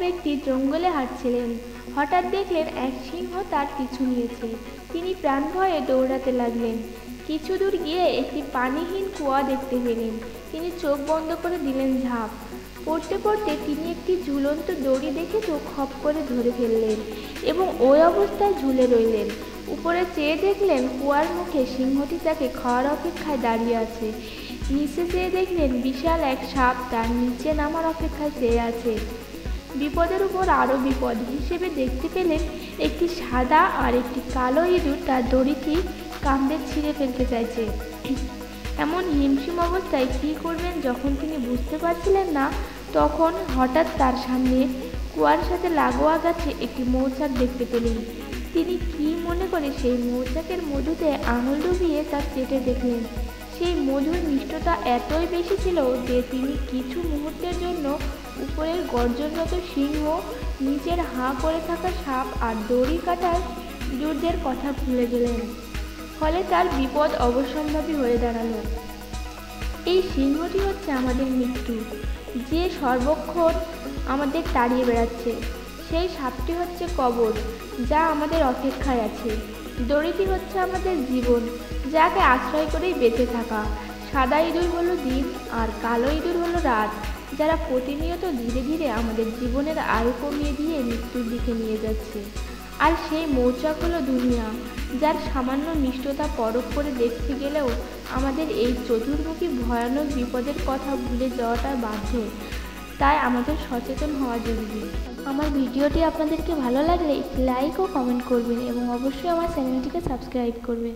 ব্যক্তি জঙ্গলে হাঁটছিলেন। হঠাৎ দেখলেন এক সিংহ তার পিছু নিয়েছে। তিনি প্রাণ ভয়ে দৌড়াতে লাগলেন। কিছু দূর গিয়ে একটি পানিহীন কুয়া দেখতে পেলেন। তিনি চোখ বন্ধ করে দিলেন ঝাঁপ। পড়তে পড়তে তিনি একটি ঝুলন্ত দড়ি দেখে তো খপ করে ধরে ফেললেন এবং ওই অবস্থায় ঝুলে রইলেন। উপরে চেয়ে দেখলেন কুয়ার মুখে সিংহটি তাকে খাওয়ার অপেক্ষায় দাঁড়িয়ে আছে। নিচে চেয়ে দেখলেন বিশাল এক সাপ তার নিচে নামার অপেক্ষায় চেয়ে আছে। বিপদের উপর আরও বিপদ হিসেবে দেখতে পেলেন একটি সাদা আর একটি কালো ইঁদুর তার দড়িটি কামড়ে ছিঁড়ে ফেলতে চাইছে। এমন হিমশিম অবস্থায় কী করবেন যখন তিনি বুঝতে পারছিলেন না, তখন হঠাৎ তার সামনে কুয়ার সাথে লাগোয়া গাছে একটি মৌচাক দেখতে পেলেন। তিনি কি মনে করে সেই মৌচাকের মধুতে আঙুল ডুবিয়ে তা চেটে দেখলেন। সেই মধুর মিষ্টতা এতই বেশি ছিল যে তিনি কিছু মুহূর্তের জন্য উপরের গর্জনরত সিংহ, নিচের হাঁ করে থাকা সাপ আর দড়ি কাটার ইঁদুরদের কথা ভুলে গেলেন। ফলে তার বিপদ অবশ্যম্ভাবী হয়ে দাঁড়ালো। এই সিংহটি হচ্ছে আমাদের মৃত্যু, যে সর্বক্ষণ আমাদের তাড়িয়ে বেড়াচ্ছে। সেই সাপটি হচ্ছে কবর, যা আমাদের অপেক্ষায় আছে। দড়িটি হচ্ছে আমাদের জীবন, যাকে আশ্রয় করেই বেঁচে থাকা। সাদা ইঁদুর হলো দিন আর কালো ইঁদুর হলো রাত, যারা প্রতিনিয়ত ধীরে ধীরে আমাদের জীবনের আয়ু কমিয়ে দিয়ে মৃত্যুর দিকে নিয়ে যাচ্ছে। আর সেই মৌচাক হলো দুনিয়া, যার সামান্য মিষ্টতা পরখ করে দেখতে গেলেও আমাদের এই চতুর্মুখী ভয়ানক বিপদের কথা ভুলে যাওয়াটা বাধ্য। তাই আমাদের সচেতন হওয়া জরুরি। আমার ভিডিওটি আপনাদেরকে ভালো লাগলে একটি লাইক ও কমেন্ট করবেন এবং অবশ্যই আমার চ্যানেলটিকে সাবস্ক্রাইব করবেন।